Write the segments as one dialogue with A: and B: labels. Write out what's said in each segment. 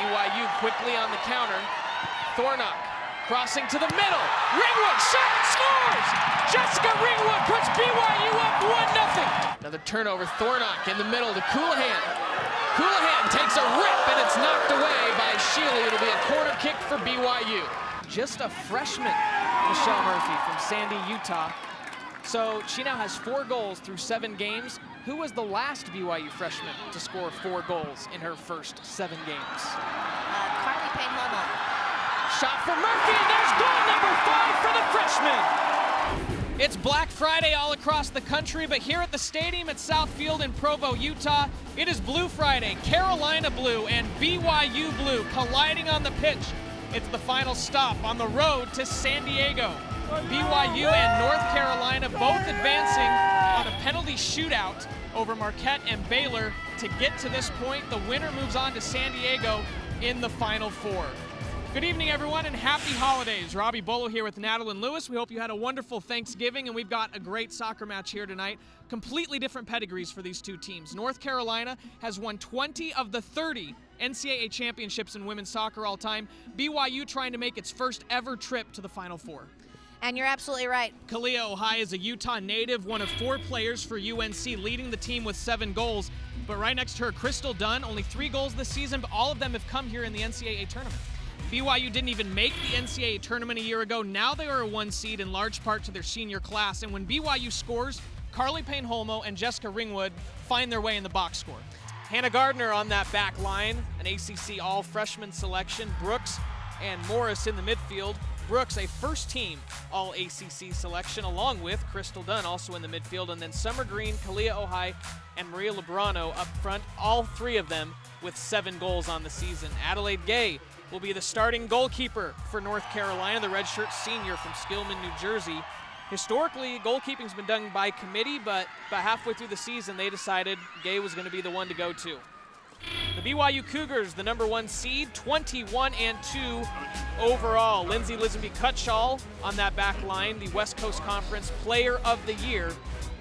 A: BYU quickly on the counter. Thornock crossing to the middle. Ringwood shot, scores! Jessica Ringwood puts BYU up 1-0. Another turnover, Thornock in the middle to Coulihan. Coulihan takes a rip and it's knocked away by Shealy. It'll be a corner kick for BYU. Just a freshman, Michelle Murphy from Sandy, Utah. So she now has 4 goals through 7 games. Who was the last BYU freshman to score 4 goals in her first 7 games?
B: Carly Payne-Homo.
A: Shot for Murphy, and there's goal number 5 for the freshman. It's Black Friday all across the country, but here at the stadium at Southfield in Provo, Utah, it is Blue Friday. Carolina Blue and BYU Blue colliding on the pitch. It's the final stop on the road to San Diego. BYU and North Carolina both advancing on a penalty shootout over Marquette and Baylor. To get to this point, the winner moves on to San Diego in the Final Four. Good evening, everyone, and happy holidays. Robbie Bullough here with Natalie and Lewis. We hope you had a wonderful Thanksgiving, and we've got a great soccer match here tonight. Completely different pedigrees for these two teams. North Carolina has won 20 of the 30 NCAA championships in women's soccer all time. BYU trying to make its first ever trip to the Final Four.
B: And you're absolutely right.
A: Kalia Ohai is a Utah native, one of 4 players for UNC, leading the team with 7 goals. But right next to her, Crystal Dunn, only 3 goals this season, but all of them have come here in the NCAA tournament. BYU didn't even make the NCAA tournament a year ago. Now they are a 1 seed in large part to their senior class. And when BYU scores, Carly Payne-Homo and Jessica Ringwood find their way in the box score. Hannah Gardner on that back line, an ACC all-freshman selection. Brooks and Morris in the midfield. Brooks, a first-team all-ACC selection, along with Crystal Dunn, also in the midfield. And then Summer Green, Kalia Ohai, and Maria Lebrano up front, all 3 of them with 7 goals on the season. Adelaide Gay will be the starting goalkeeper for North Carolina, the redshirt senior from Skillman, New Jersey. Historically, goalkeeping's been done by committee, but about halfway through the season, they decided Gay was going to be the one to go to. The BYU Cougars, the number 1 seed, 21-2 overall. Lindsay Lisenby Cutshall on that back line, the West Coast Conference Player of the Year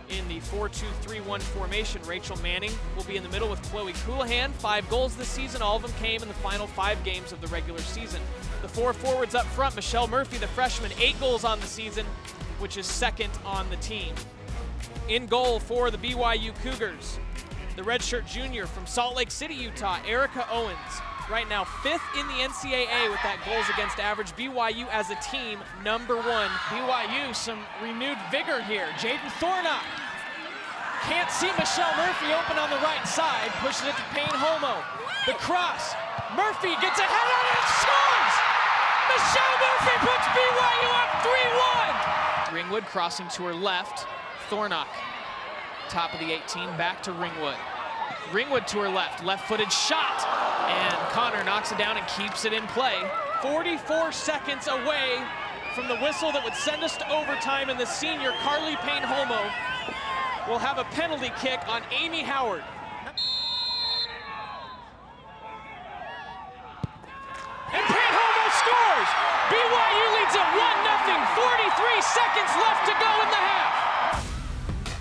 A: in the 4-2-3-1 formation. Rachel Manning will be in the middle with Chloe Coulihan. 5 goals this season. All of them came in the final 5 games of the regular season. The 4 forwards up front, Michelle Murphy, the freshman, 8 goals on the season, which is second on the team. In goal for the BYU Cougars, the redshirt junior from Salt Lake City, Utah, Erica Owens. Right now 5th in the NCAA with that goals against average. BYU as a team, number 1. BYU, some renewed vigor here. Jaden Thornock can't see Michelle Murphy open on the right side. Pushes it to Payne-Homo. The cross. Murphy gets a head on it and scores! Michelle Murphy puts BYU up 3-1! Ringwood crossing to her left. Thornock, top of the 18, back to Ringwood. Ringwood to her left, left-footed shot. And Connor knocks it down and keeps it in play. 44 seconds away from the whistle that would send us to overtime, and the senior Carly Payne-Homo will have a penalty kick on Amy Howard. And Payne-Homo scores! BYU leads at 1-0, 43 seconds left to go in the half.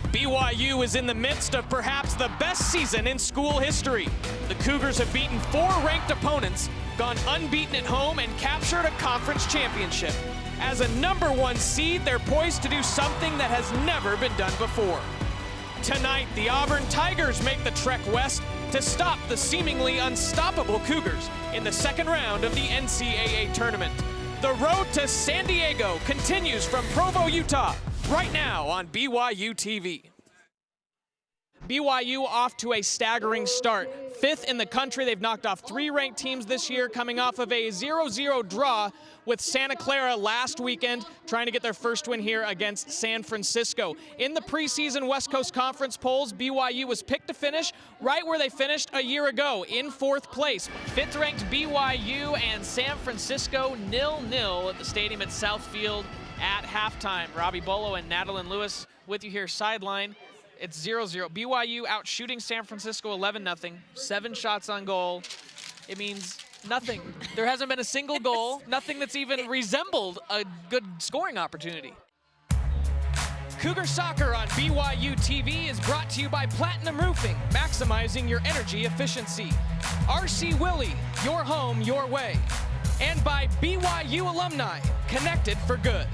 A: BYU is in the midst of perhaps the best season in school history. The Cougars have beaten 4 ranked opponents, gone unbeaten at home, and captured a conference championship. As a number 1 seed, they're poised to do something that has never been done before. Tonight, the Auburn Tigers make the trek west to stop the seemingly unstoppable Cougars in the second round of the NCAA tournament. The road to San Diego continues from Provo, Utah, right now on BYU TV. BYU off to a staggering start. 5th in the country. They've knocked off 3 ranked teams this year, coming off of a 0-0 draw with Santa Clara last weekend, trying to get their first win here against San Francisco. In the preseason West Coast Conference polls, BYU was picked to finish right where they finished a year ago, in 4th place. 5th ranked BYU and San Francisco 0-0 at the stadium at Southfield at halftime. Robbie Bullough and Natalie Lewis with you here sideline. It's 0-0. BYU out shooting San Francisco 11-0. 7 shots on goal. It means nothing. There hasn't been a single goal. Nothing that's even resembled a good scoring opportunity. Cougar Soccer on BYU TV is brought to you by Platinum Roofing, maximizing your energy efficiency.
C: RC Willie, your home, your way. And by BYU alumni, connected for good.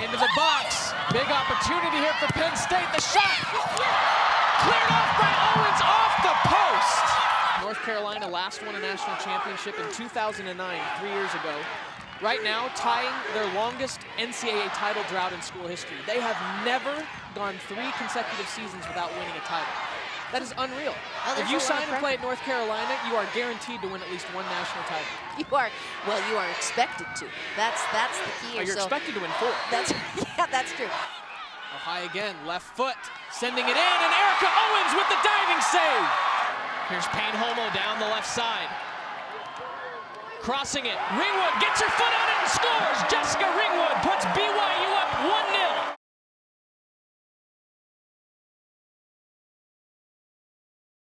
C: Into the box. Big opportunity here for Penn State. The shot cleared off by Owens off the post. North Carolina last won a national championship in 2009, 3 years ago. Right now, tying their longest NCAA title drought in school history. They have never gone 3 consecutive seasons without winning a title. That is unreal.
B: Oh,
C: if you sign and play at North Carolina, you are guaranteed to win at least 1 national title.
B: You are expected to. That's the key.
C: Oh, you're expected to win 4.
B: Yeah, that's true.
C: Oh, high again, left foot, sending it in, and Erica Owens with the diving save.
A: Here's Payne Homo down the left side. Crossing it,
C: Ringwood gets her foot on it and scores. Jessica Ringwood puts BYU up 1-0.